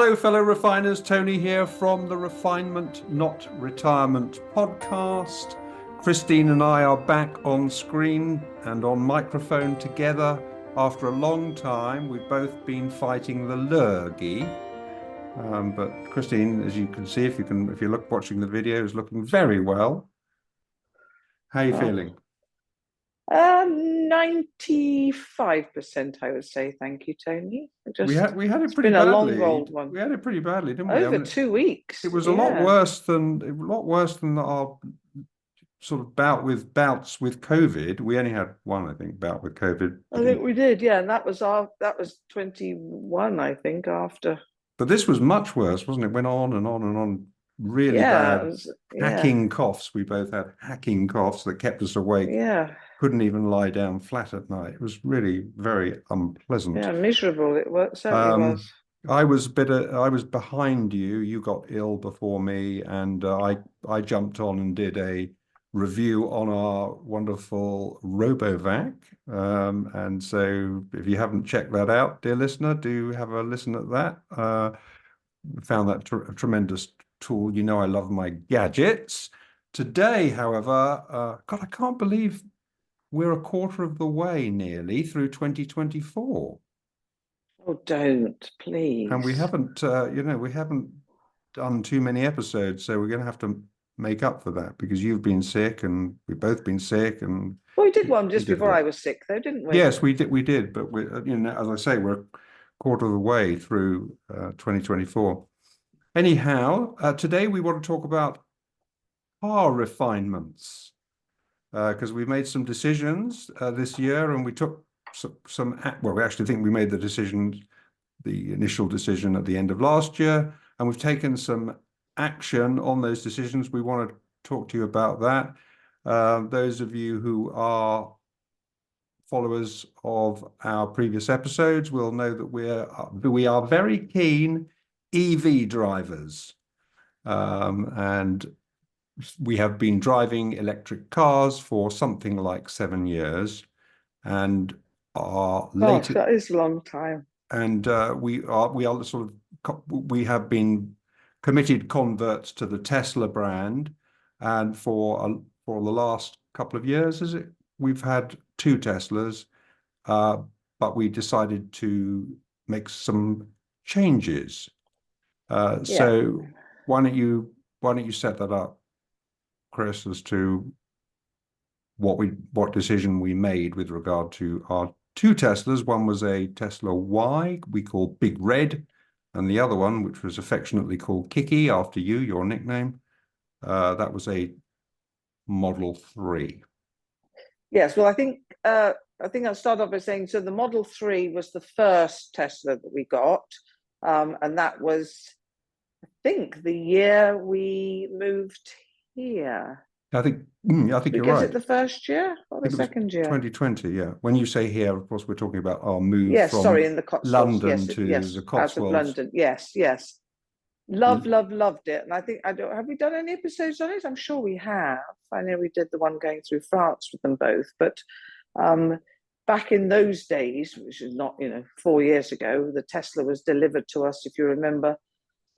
Hello, fellow refiners. Tony here from the Refinement, Not Retirement podcast. Christine and I are back on screen and on microphone together after a long time. We've both been fighting the lurgy. But Christine, as you can see, if you look watching the video, is looking very well. How are you feeling? 95%, I would say. Thank you, Tony. We had it It's pretty been a long badly. rolled one. We had it pretty badly, didn't we? Over 2 weeks. It was a lot worse than our sort of bouts with COVID. We only had one, I think, bout with COVID. I think we did, yeah, and that was 21, I think, after. But this was much worse, wasn't it? Went on and on and on. Really bad. Hacking coughs. We both had hacking coughs that kept us awake. Yeah. Couldn't even lie down flat at night. It was really very unpleasant. Yeah, miserable. It certainly was. I was behind you. You got ill before me, and I jumped on and did a review on our wonderful RoboVac. And so if you haven't checked that out, dear listener, do have a listen at that. Found that a tremendous tool. You know I love my gadgets. Today, however, God, I can't believe we're a quarter of the way nearly through 2024. Oh, don't, please. And we haven't, we haven't done too many episodes, so we're going to have to make up for that because you've been sick and we've both been sick. And well, we did one just before I was sick, though, didn't we? Yes, we did. But we, as I say, we're a quarter of the way through 2024. Anyhow, today we want to talk about car refinements because we made some decisions this year, and we took some. Well, we actually think we made the initial decision at the end of last year, and we've taken some action on those decisions. We want to talk to you about that. Those of you who are followers of our previous episodes will know that we are very keen EV drivers, and we have been driving electric cars for something like 7 years, and that is a long time. And we have been committed converts to the Tesla brand, and for the last couple of years, we've had 2 Teslas, but we decided to make some changes. So why don't you set that up, Chris, as to what decision we made with regard to our 2 Teslas. One was a Tesla Y we call Big Red, and the other one, which was affectionately called Kiki after you, your nickname, that was a Model 3. Yes, well, I think I'll start off by saying, so the Model 3 was the first Tesla that we got, and that was, I think, the year we moved here. I think you're right. Was it the first year or the second year? 2020, yeah. When you say here, of course, we're talking about our move from in the Cotswolds. London to the Cotswolds. Out of London, yes. Loved it. And I think, have we done any episodes on it? I'm sure we have. I know we did the one going through France with them both. But back in those days, which is not, 4 years ago, the Tesla was delivered to us, if you remember,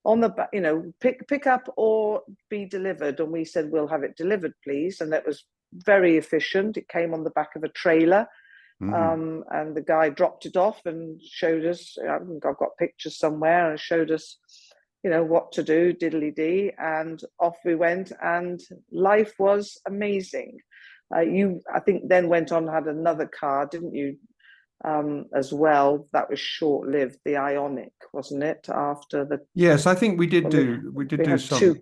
on the back, pick up or be delivered. And we said, we'll have it delivered, please. And that was very efficient. It came on the back of a trailer. And the guy dropped it off and showed us, I think I've got pictures somewhere, and showed us, what to do, diddly-dee, and off we went, and life was amazing. You, I think, then went on and had another car, didn't you, as well? That was short-lived, the Ionic, wasn't it? After the yes, I think we did do some.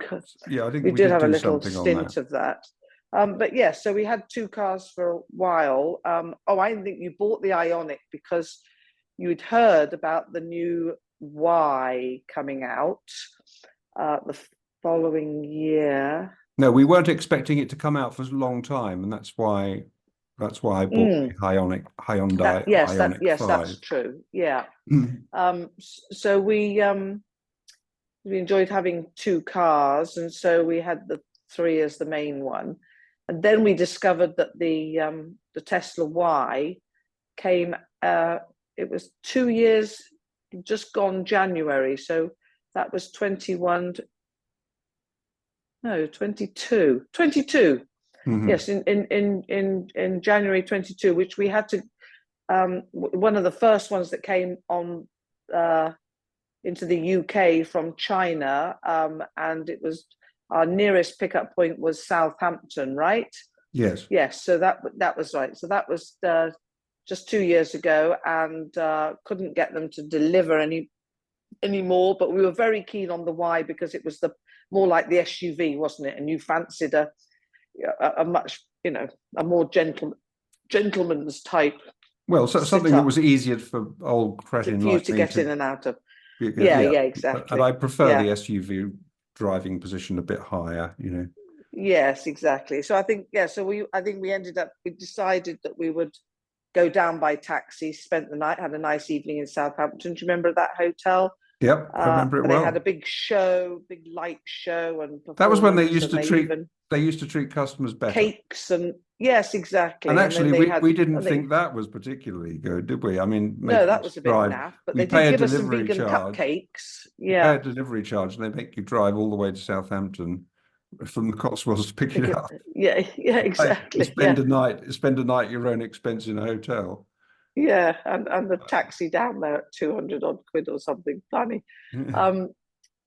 Yeah, I think we did have a little stint of that. But yes, so we had 2 cars for a while. I think you bought the Ionic because you'd heard about the new Y coming out the following year. No, we weren't expecting it to come out for a long time, and that's why I bought the Hyundai Ioniq 5. That's true. Yeah. So we enjoyed having 2 cars, and so we had the 3 as the main one, and then we discovered that the Tesla Y came. It was 2 years, just gone January. So That was 21. No, 22. 22. Mhm. Yes, in January 22, which we had to. One of the first ones that came on into the UK from China, and it was our nearest pickup point was Southampton, right? Yes. Yes, so that was right. So that was just 2 years ago, and couldn't get them to deliver anymore. But we were very keen on the Y because it was the more like the SUV, wasn't it? And you fancied a much, a more gentleman's type Well, so something that sit-up was easier for old cretin for you like to me get in to, and out of. yeah. Yeah, And exactly. I prefer the Yeah. SUV driving position a bit higher, Yes, exactly. So I think, I think we decided that we would go down by taxi, spent the night, had a nice evening in Southampton. Do you remember that hotel? Yep, I remember it They had a well. big show, big light show and That was when they performance, used and to they treat even they used to treat customers better. cakes and yes, And exactly. And then actually, they had, we didn't and they think that was particularly good, did we? I mean, no, making that us was a bit drive. naff, but We they did pay a give us some delivery vegan charge. cupcakes. You pay Yeah. a delivery charge, and they make you drive all the way to Southampton from the Cotswolds to pick it up. Yeah, You exactly. spend Yeah. a night, spend a night at your own expense in a hotel. Yeah. And the taxi down there at 200 odd quid or something funny. Um,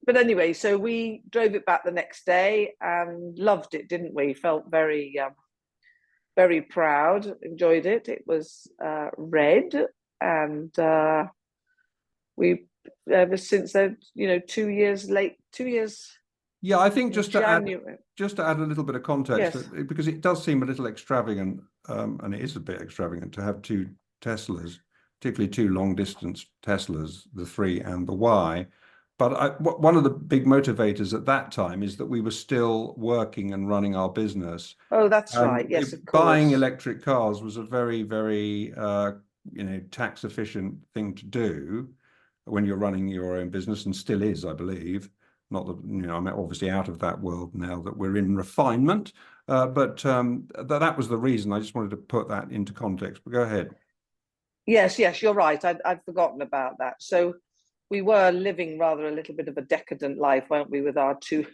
but anyway, so we drove it back the next day and loved it, didn't we? Felt very proud, enjoyed it. It was red, and we ever since then, 2 years late, 2 years Yeah, I think in January. just to add a little bit of context, Yes. because it does seem a little extravagant, and it is a bit extravagant to have two Teslas, particularly two long distance Teslas, the 3 and the Y. But one of the big motivators at that time is that we were still working and running our business. Oh, that's right. And Yes, of buying course. electric cars was a very, very, tax efficient thing to do when you're running your own business, and still is, I believe. Not that, I'm obviously out of that world now that we're in refinement, but that was the reason. I just wanted to put that into context. But go ahead. Yes, you're right. I'd forgotten about that. So we were living rather a little bit of a decadent life, weren't we, with our two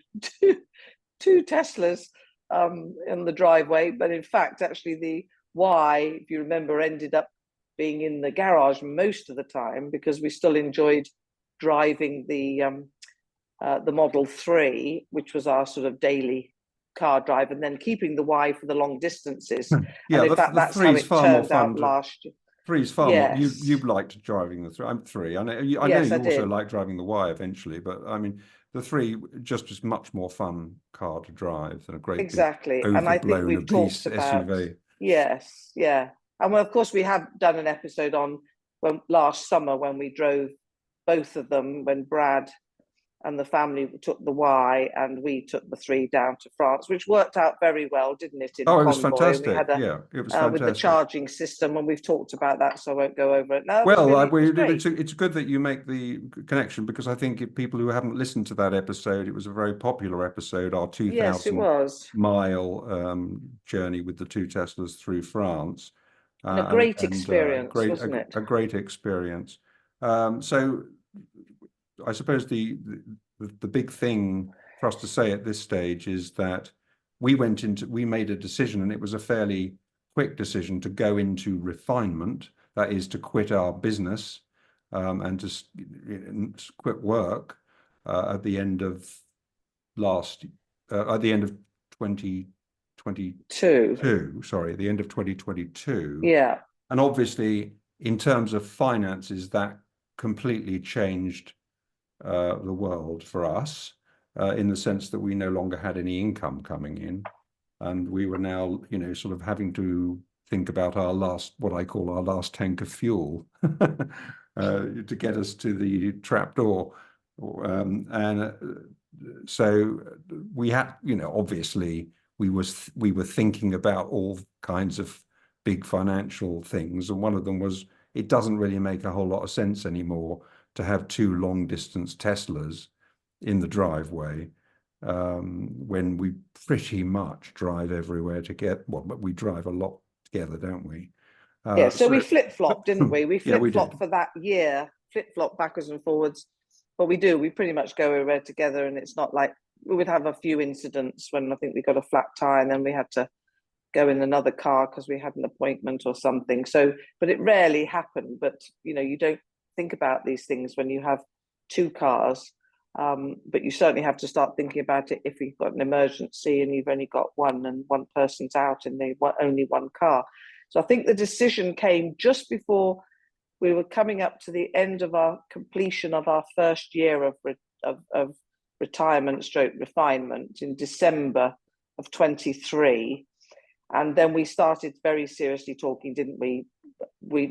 Teslas in the driveway. But in fact, actually, the Y, if you remember, ended up being in the garage most of the time because we still enjoyed driving the Model 3, which was our sort of daily car drive, and then keeping the Y for the long distances. Yeah, And in fact, the that's how three's it far more turned fun out to. last year. Three's far more. You Yes, liked driving the 3. I'm 3. I know yes, I you also did. like driving the Y eventually, but I mean the 3 just is much more fun car to drive than a great big Exactly. And I think overblown we've talked obese about, SUV. yes, yeah. And well, of course, we have done an episode on when last summer when we drove both of them, when Brad and the family took the Y and we took the 3 down to France, which worked out very well, didn't it, in Oh, it was convoy? And we fantastic. had a Yeah, it was with the fantastic. charging system, and we've talked about that, so I won't go over it. No, it was Well, really, it was great. it's good that you make the connection, because I think if people who haven't listened to that episode, it was a very popular episode, our Yes, it 2,000 was. mile journey with the 2 Teslas through France, And a great experience, wasn't it? a great experience. So I suppose the big thing for us to say at this stage is that we made a decision, and it was a fairly quick decision to go into refinement. That is to quit our business, and to quit work at the end of at the end of 2022. Too. Sorry, the end of 2022. Yeah. And obviously, in terms of finances, that completely changed the world for us, in the sense that we no longer had any income coming in, and we were now, sort of having to think about what I call our last tank of fuel, to get us to the trapdoor. And so we had, obviously we were thinking about all kinds of big financial things, and one of them was, it doesn't really make a whole lot of sense anymore to have 2 long distance Teslas in the driveway, when we pretty much drive everywhere but we drive a lot together, don't we? Yeah, so we So flip-flopped, didn't we? We yeah, we flip-flopped did. for that year, flip-flop backwards and forwards. but we pretty much go everywhere together, and it's not like we would have a few incidents when I think we got a flat tire and then we had to go in another car because we had an appointment or something. So, but it rarely happened. But you don't think about these things when you have two cars. But you certainly have to start thinking about it if you've got an emergency and you've only got one and one person's out and they want only one car. So I think the decision came just before we were coming up to the end of our completion of our first year of retirement stroke refinement in December of 23. And then we started very seriously talking, didn't we?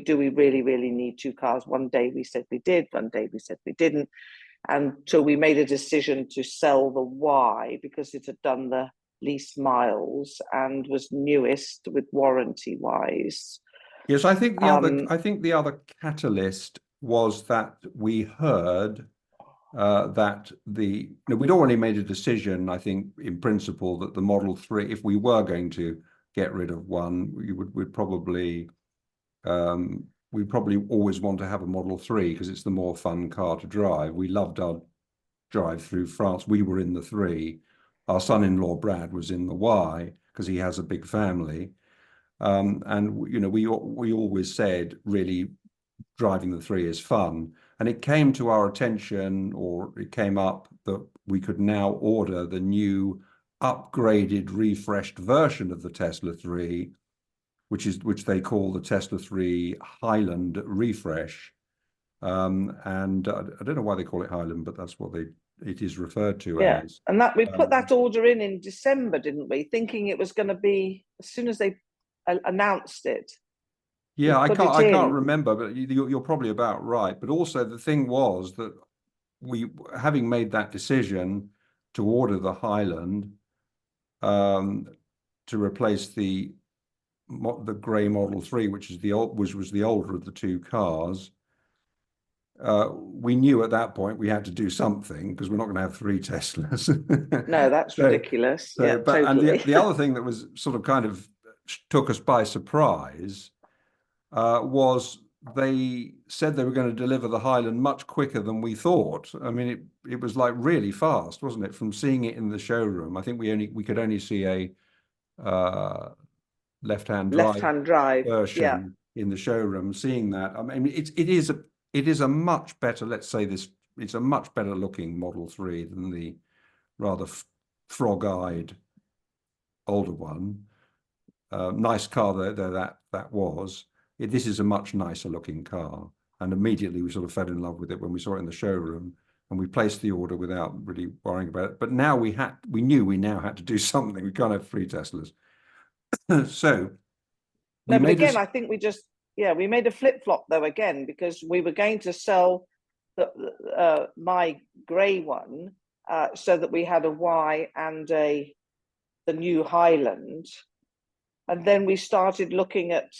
Do we really need two cars? One day we said we did, one day we said we didn't. And so we made a decision to sell the Y because it had done the least miles and was newest with warranty wise. Yes, I think the other catalyst was that we heard that we'd already made a decision, I think, in principle, that the Model 3, if we were going to get rid of one, we'd probably always want to have a Model 3 because it's the more fun car to drive. We loved our drive through France. We were in the 3. Our son-in-law Brad was in the Y because he has a big family. And we always said really driving the 3 is fun. And it came to our attention, or it came up, that we could now order the new upgraded, refreshed version of the Tesla 3, which they call the Tesla 3 Highland refresh. And I don't know why they call it Highland, but that's what it is referred to as. And that we put that order in December, didn't we? Thinking it was going to be as soon as they announced it. Yeah, I can't remember, but you're probably about right. But also the thing was that having made that decision to order the Highland to replace the grey Model 3, which is was the older of the two cars, we knew at that point we had to do something because we're not going to have 3 Teslas. No, that's ridiculous. Yeah, totally. And the other thing that was sort of kind of took us by surprise was they said they were going to deliver the Highland much quicker than we thought. I mean, it was like really fast, wasn't it? From seeing it in the showroom, I think we could only see a left-hand drive version in the showroom. Seeing that, I mean, it is a much better. Let's say this. It's a much better looking Model 3 than the rather frog-eyed older one. Nice car though that was. This is a much nicer looking car, and immediately we sort of fell in love with it when we saw it in the showroom, and we placed the order without really worrying about it. But now we knew we now had to do something. We can't have 3 Teslas. So no, but again, I think we made a flip-flop though again, because we were going to sell my grey one so that we had a Y and the new Highland, and then we started looking at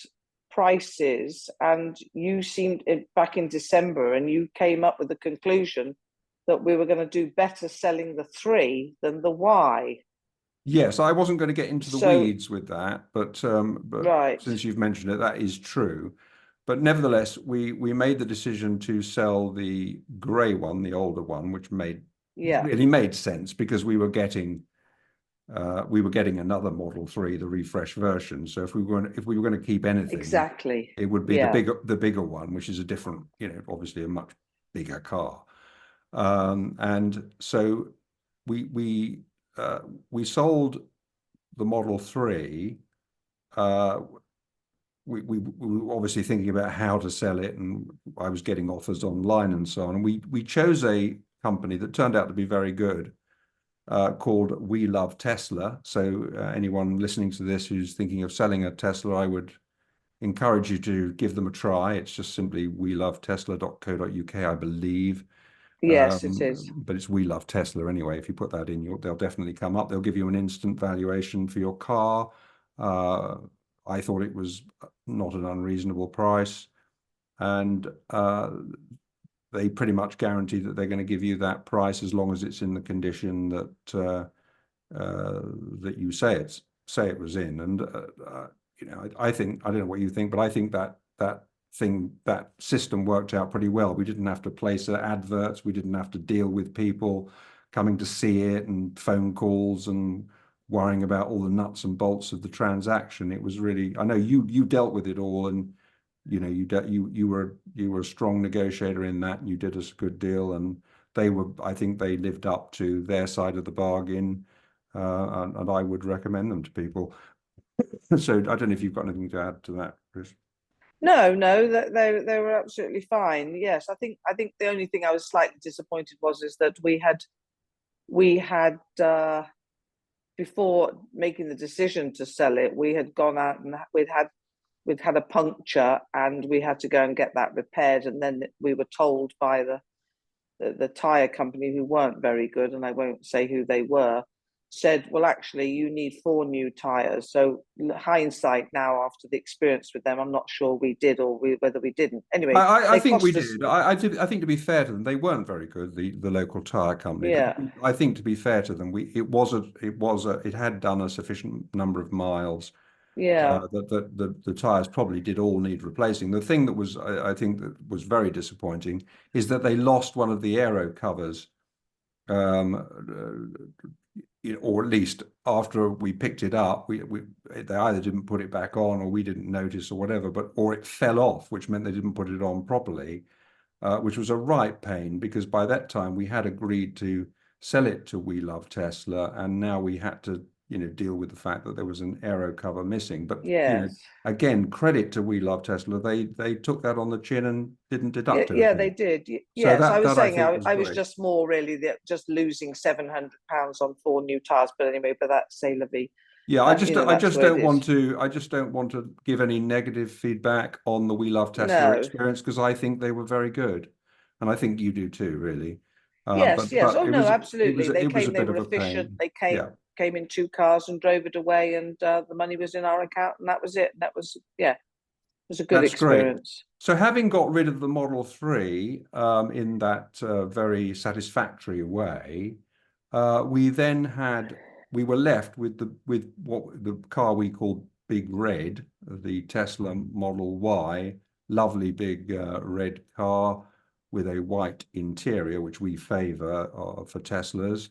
prices, and you seemed back in December, and you came up with the conclusion that we were going to do better selling the 3 than the Y. Yes, I wasn't going to get into the weeds with that, but right. Since you've mentioned it, that is true. But nevertheless, we made the decision to sell the grey one, the older one, which really made sense because we were getting another Model 3, the refresh version. So if we were going to keep anything, exactly, it would be the bigger one, which is a different, obviously a much bigger car. And so we sold the Model 3. We were obviously thinking about how to sell it, and I was getting offers online and so on. And we chose a company that turned out to be very good, called We Love Tesla. So anyone listening to this who's thinking of selling a Tesla, I would encourage you to give them a try. It's just simply welovetesla.co.uk, I believe. Yes, it is. But it's We Love Tesla anyway. If you put that in, they'll definitely come up. They'll give you an instant valuation for your car. I thought it was not an unreasonable price, and they pretty much guarantee that they're going to give you that price as long as it's in the condition that that you say it was in. And I think, I don't know what you think, but I think that that system worked out pretty well. We didn't have to place adverts. We didn't have to deal with people coming to see it and phone calls and worrying about all the nuts and bolts of the transaction. It was really, I know you dealt with it all, and you were a strong negotiator in that, and you did us a good deal, and I think they lived up to their side of the bargain, and I would recommend them to people. So I don't know if you've got anything to add to that, Chris. No, that they were absolutely fine. Yes, I think the only thing I was slightly disappointed is that we had before making the decision to sell it, we had gone out and we'd had a puncture, and we had to go and get that repaired, and then we were told by the tire company, who weren't very good, and I won't say who they were, said, well, actually, you need 4 new tires. So hindsight now, after the experience with them, I'm not sure we did whether we didn't. Anyway, I think we cost us. did. I think, to be fair to them, they weren't very good, the local tire company. But Yeah, I think, to be fair to them, it had done a sufficient number of miles yeah, that the tires probably did all need replacing. The thing that I think that was very disappointing is that they lost one of the aero covers, or at least after we picked it up, they either didn't put it back on, or we didn't notice, or whatever, or it fell off, which meant they didn't put it on properly, which was a right pain, because by that time we had agreed to sell it to We Love Tesla, and now we had to deal with the fact that there was an aero cover missing. But yes. again, credit to We Love Tesla, they took that on the chin and didn't Yeah, deduct yeah, they anything. did. So Yes, I was that I saying think was I was great. just more really just losing £700 on 4 new tires. But anyway, but that's say la vie. Yeah, I That's just where it don't is. want to give any negative feedback on the We Love Tesla No. experience, because I think they were very good, and I think you do too, really. Yes, yes. But Oh no, absolutely. They it was a came, they bit were of a efficient. pain. They Yeah, came in 2 cars and drove it away, and the money was in our account, and that was it. And that was, yeah, it was a good that's great. experience. So having got rid of the Model 3 in that very satisfactory way, we were left with the car we called Big Red, the Tesla Model Y, lovely big red car with a white interior, which we favor for Teslas.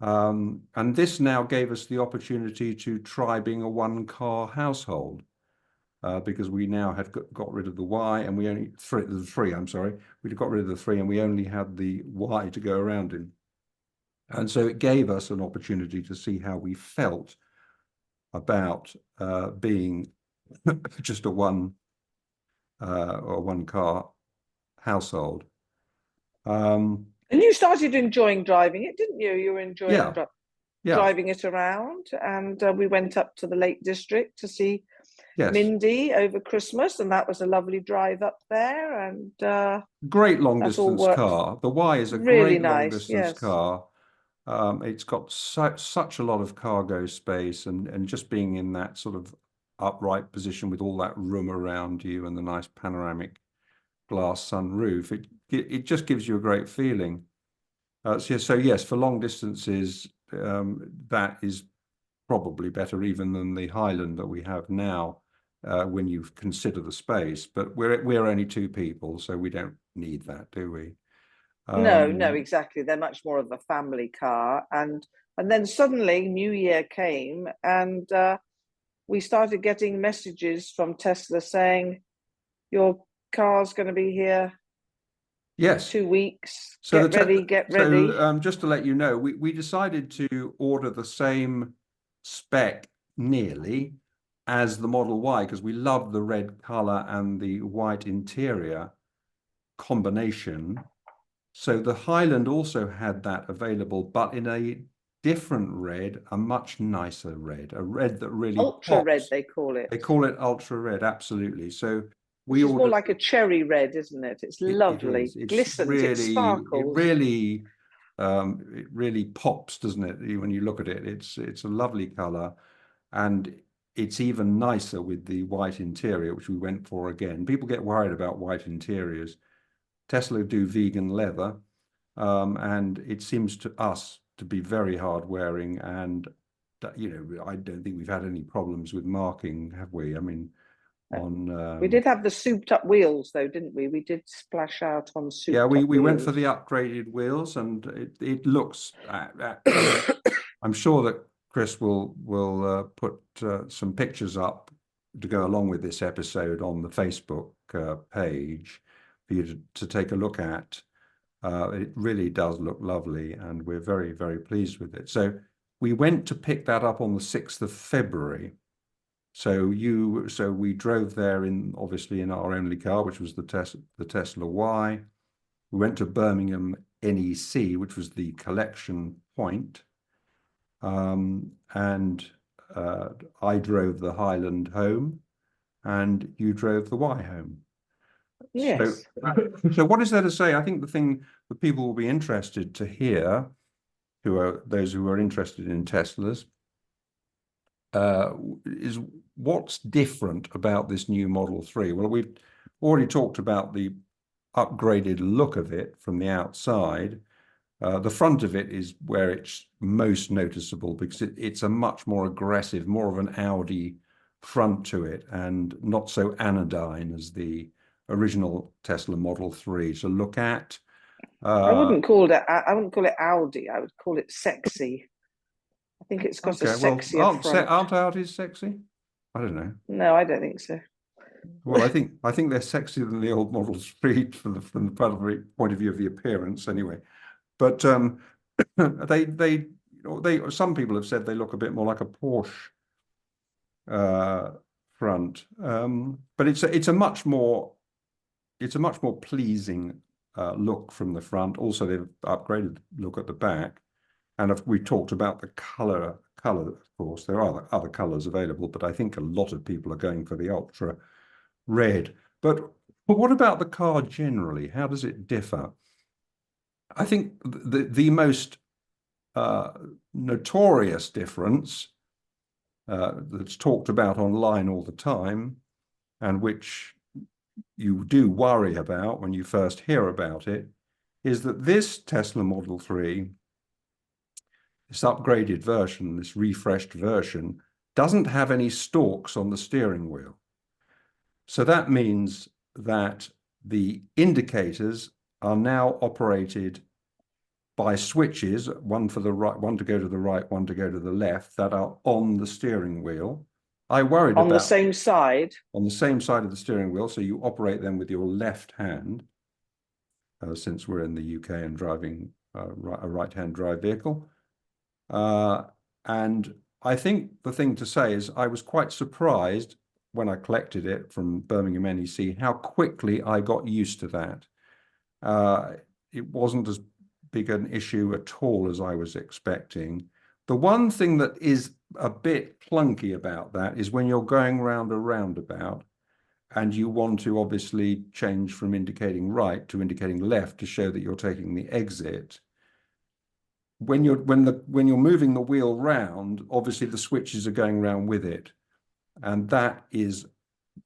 And this now gave us the opportunity to try being a one-car household. Because we now had got rid of the Y, and the 3, I'm sorry, we'd got rid of the 3, and we only had the Y to go around in. And so it gave us an opportunity to see how we felt about being just a one car household. And you started enjoying driving it, didn't you? You were enjoying Yeah, yeah, driving it around, and we went up to the Lake District to see yes. Mindy over Christmas, and that was a lovely drive up there, and Great long that's all distance worked car. The Y is a really great long nice. distance Yes, car. It's got such a lot of cargo space, and just being in that sort of upright position with all that room around you and the nice panoramic glass sunroof, it just gives you a great feeling. So yes, for long distances, that is probably better even than the Highland that we have now, when you consider the space. But we're only 2 people, so we don't need that, do we? no, Um, exactly. They're much more of a family car, and then suddenly New Year came, and we started getting messages from Tesla saying your car's going to be here yes. 2 weeks. So Get ready, get so ready. just to let you know, we decided to order the same spec nearly as the Model Y, because we love the red color and the white interior combination. So the Highland also had that available, but in a different red, a much nicer red, a red that really Ultra red, pops. they call it. They call it ultra red, absolutely. So we Which is more ordered like a cherry red, isn't it? It's it lovely, is. It's glistens, it sparkles. it really pops, doesn't it? When you look at it, it's a lovely color, and it's even nicer with the white interior, which we went for again. People get worried about white interiors. Tesla do vegan leather, and it seems to us to be very hard wearing, and I don't think we've had any problems with marking, have we? I mean, on. We did have the souped up wheels though, didn't we? We did splash out on souped Yeah, up we went for wheels. the upgraded wheels, and it looks actually. I'm sure that Chris will put some pictures up to go along with this episode on the Facebook page for you to take a look at. It really does look lovely, and we're very, very pleased with it. So we went to pick that up on the 6th of February. So we drove there obviously in our only car, which was the Tesla Y. We went to Birmingham NEC, which was the collection point. And I drove the Highland home, and you drove the Y home. Yes. So what is there to say? I think the thing that people will be interested to hear, those who are interested in Teslas, is what's different about this new Model 3. Well, we've already talked about the upgraded look of it from the outside. The front of it is where it's most noticeable because it's a much more aggressive, more of an Audi front to it, and not so anodyne as the original Tesla Model 3 to look at. I wouldn't call it Audi. I would call it sexy. I think it's got a sexier front. Aren't Audis sexy? I don't know. No, I don't think so. Well, I think they're sexier than the old Model 3 from the point of view of the appearance, anyway. But they some people have said they look a bit more like a Porsche front, but it's a much more pleasing look from the front. Also, they've upgraded look at the back, and if we talked about the color, of course, there are other colors available, but I think a lot of people are going for the ultra red. But what about the car generally? How does it differ? I think the most notorious difference that's talked about online all the time, and which you do worry about when you first hear about it, is that this Tesla Model 3, this upgraded version, this refreshed version, doesn't have any stalks on the steering wheel. So that means that the indicators are now operated by switches, one for the right, one to go to the right, one to go to the left, that are on the steering wheel. I worried on about the same side. On the same side of the steering wheel, so you operate them with your left hand, since we're in the UK and driving a right-hand drive vehicle. And I think the thing to say is I was quite surprised when I collected it from Birmingham NEC how quickly I got used to that. It wasn't as big an issue at all as I was expecting. The one thing that is a bit clunky about that is when you're going round a roundabout and you want to obviously change from indicating right to indicating left to show that you're taking the exit. When you're moving the wheel round, obviously the switches are going round with it, and that is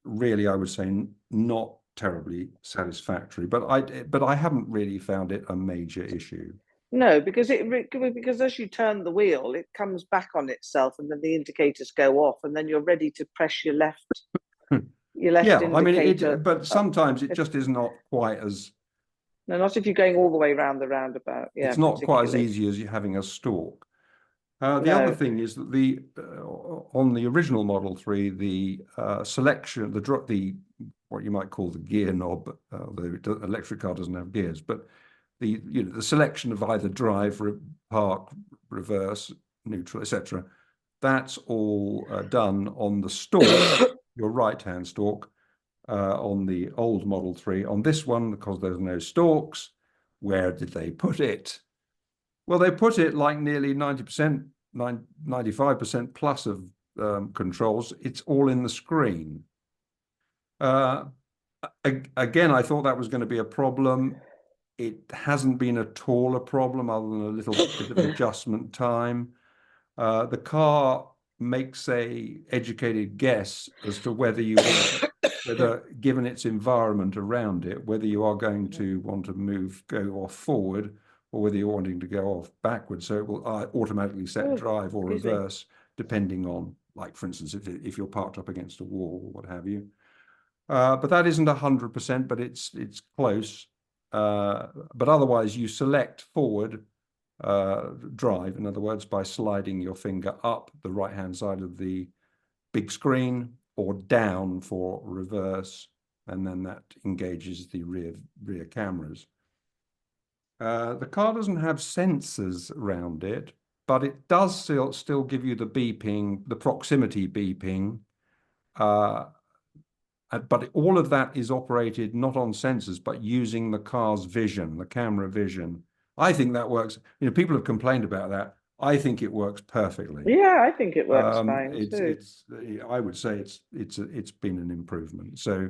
really, I would say, not terribly satisfactory. But I haven't really found it a major issue. No, because as you turn the wheel, it comes back on itself, and then the indicators go off, and then you're ready to press your left. Your left Yeah, indicator. I mean, but sometimes it just is not quite as. No, not if you're going all the way around the roundabout. Yeah, it's not quite as easy as you having a stalk. The other thing is that on the original Model 3, the selection, the what you might call the gear knob, although the electric car doesn't have gears, but the selection of either drive, park, reverse, neutral, etc. That's all done on the stalk, your right-hand stalk, on the old Model 3. On this one, because there's no stalks, where did they put it? Well, they put it like nearly 90%, 95% plus of controls. It's all in the screen. Again, I thought that was going to be a problem. It hasn't been at all a problem other than a little bit of adjustment time. The car makes a educated guess as to whether given its environment around it, whether you are going to want to go off forward or whether you're wanting to go off backwards. So it will automatically set drive or reverse, depending on, like, for instance, if you're parked up against a wall or what have you. But that isn't 100%, but it's close. But otherwise, you select forward drive, in other words, by sliding your finger up the right-hand side of the big screen, or down for reverse, and then that engages the rear cameras. The car doesn't have sensors around it, but it does still give you the beeping, the proximity beeping. But all of that is operated not on sensors, but using the car's vision, the camera vision. I think that works. You know, people have complained about that. I think it works perfectly. Yeah, I think it works fine too. I would say it's been an improvement. So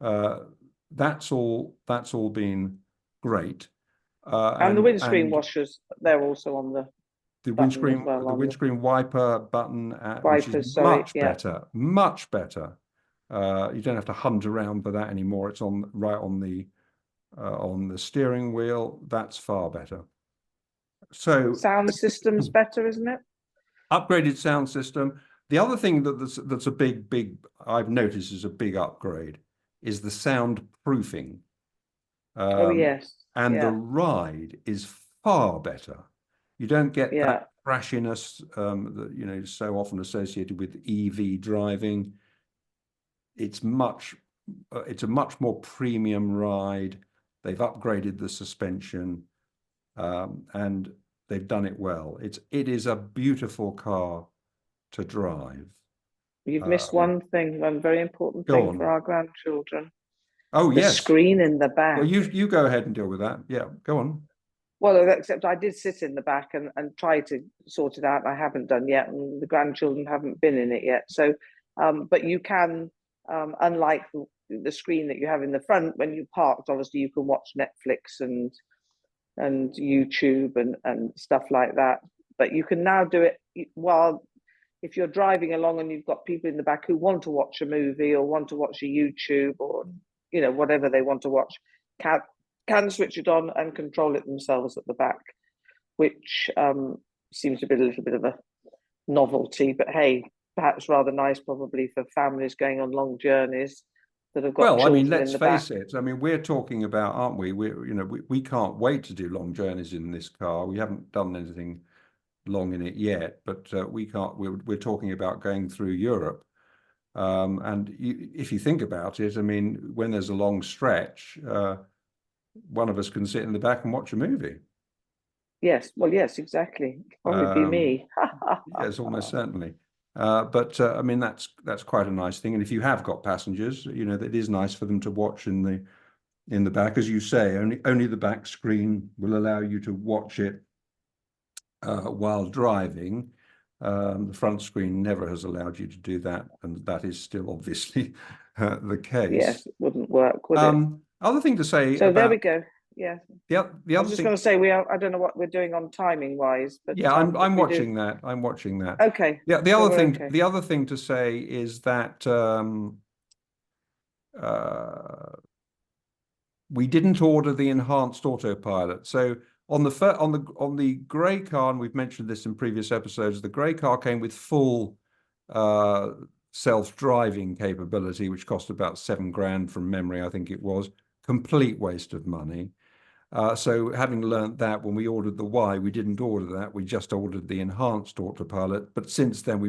that's all been great. And the windscreen washers, they're also on the windscreen, well, the windscreen wiper button, which is sorry, better, much better. You don't have to hunt around for that anymore. It's right on the steering wheel. That's far better. So sound system's better, isn't it? Upgraded sound system. The other thing that's a big I've noticed is a big upgrade is the soundproofing. Oh yes. And the ride is far better. You don't get that crashiness that is so often associated with EV driving. It's a much more premium ride. They've upgraded the suspension, and they've done it well. It is a beautiful car to drive. You've missed one thing, one very important thing for our grandchildren. Oh, yes. The screen in the back. Well, you go ahead and deal with that. Yeah, go on. Well, except I did sit in the back and try to sort it out. I haven't done yet, and the grandchildren haven't been in it yet. So, but you can, unlike the screen that you have in the front, when you parked, obviously you can watch Netflix and YouTube and stuff like that. But you can now do it while, if you're driving along and you've got people in the back who want to watch a movie or want to watch a YouTube or whatever they want to watch, can switch it on and control it themselves at the back, which seems to be a little bit of a novelty. But hey, perhaps rather nice probably for families going on long journeys that have got children. Well, I mean, let's face it. I mean, we're talking about, aren't we? We can't wait to do long journeys in this car. We haven't done anything long in it yet, but we can't. We're talking about going through Europe. And if you think about it, I mean, when there's a long stretch, one of us can sit in the back and watch a movie. Yes, well, yes, exactly. Probably be me. Yes, almost certainly. But I mean, that's quite a nice thing. And if you have got passengers, it is nice for them to watch in the back, as you say. Only the back screen will allow you to watch it while driving. The front screen never has allowed you to do that, and that is still obviously the case. Yes, it wouldn't work, would it? Other thing to say. So there we go. Yeah. The other I was just going to say I don't know what we're doing on timing wise, but yeah, I'm watching that. I'm watching that. Okay. Yeah. The other thing to say is that we didn't order the enhanced autopilot. So on the grey car, and we've mentioned this in previous episodes, the grey car came with full self-driving capability, which cost about £7,000 from memory, I think it was. Complete waste of money. So having learnt that, when we ordered the Y, we didn't order that. We just ordered the enhanced autopilot. But since then,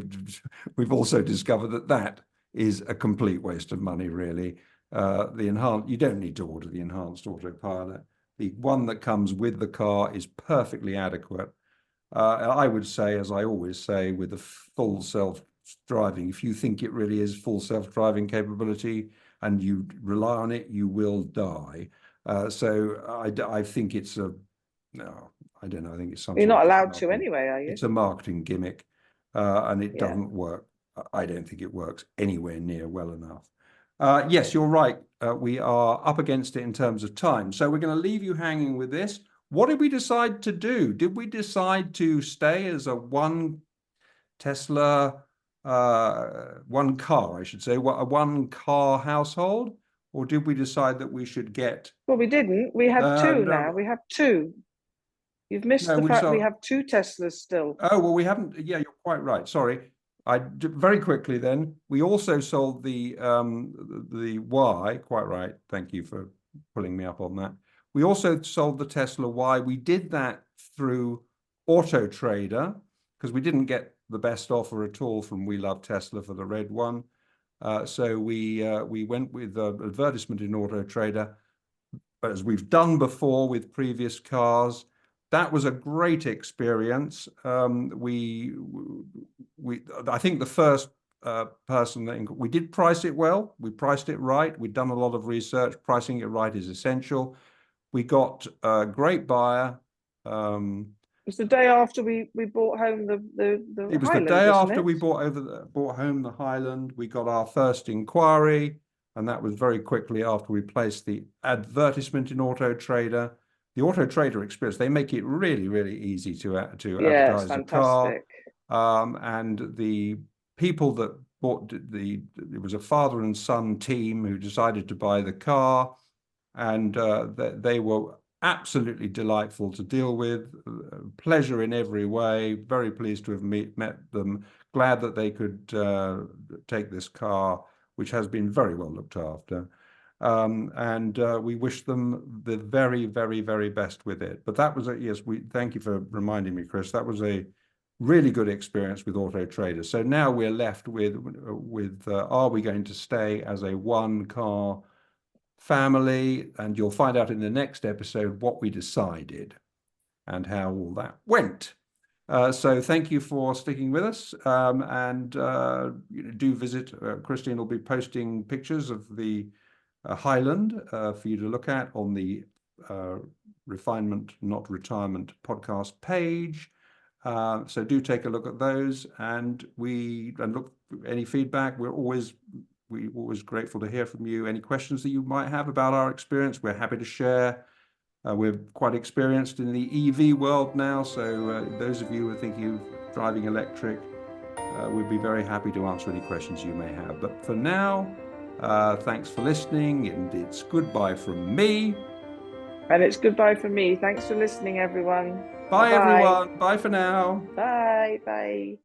we've also discovered that is a complete waste of money, really. You don't need to order the enhanced autopilot. The one that comes with the car is perfectly adequate. I would say, as I always say, with the full self-driving, if you think it really is full self-driving capability and you rely on it, you will die. So I think it's no, I don't know. I think it's something. You're not allowed to anyway, are you? It's a marketing gimmick, and it doesn't work. I don't think it works anywhere near well enough. Yes, you're right. We are up against it in terms of time. So we're going to leave you hanging with this. What did we decide to do? Did we decide to stay as a one Tesla, one car, I should say, a one car household? Or did we decide that we should get... Well, we didn't. We have two now. We have two. You've missed the fact we have two Teslas still. Oh, well, we haven't. Yeah, you're quite right. Sorry. very quickly then, we also sold the Y, quite right. Thank you for pulling me up on that. We also sold the Tesla Y. We did that through Auto Trader because we didn't get the best offer at all from We Love Tesla for the red one. So we went with advertisement in Auto Trader, but as we've done before with previous cars. That was a great experience. I think the first person that we did price it well. We priced it right. We'd done a lot of research. Pricing it right is essential. We got a great buyer. It's the day after we brought home the It was Highland, the day wasn't after it? we brought home the Highland. We got our first inquiry, and that was very quickly after we placed the advertisement in Auto Trader. The Auto Trader experience, they make it really, really easy to Yeah, it's advertise a car. fantastic. And the people that bought it was a father and son team who decided to buy the car, and they were absolutely delightful to deal with, pleasure in every way, very pleased to have met them, glad that they could take this car, which has been very well looked after. And we wish them the very, very, very best with it. But that was yes, thank you for reminding me, Chris. That was a really good experience with Auto Trader. So now we're left with are we going to stay as a one car family? And you'll find out in the next episode what we decided and how all that went. So thank you for sticking with us, and do visit. Christine will be posting pictures of the Highland for you to look at on the Refinement, Not Retirement podcast page. So do take a look at those, and look any feedback. We're always grateful to hear from you. Any questions that you might have about our experience, we're happy to share. We're quite experienced in the EV world now, so those of you who are thinking of driving electric, we'd be very happy to answer any questions you may have. But for now, thanks for listening, and it's goodbye from me. And it's goodbye from me. Thanks for listening, everyone. Bye, Bye-bye. everyone. Bye for now. Bye. Bye.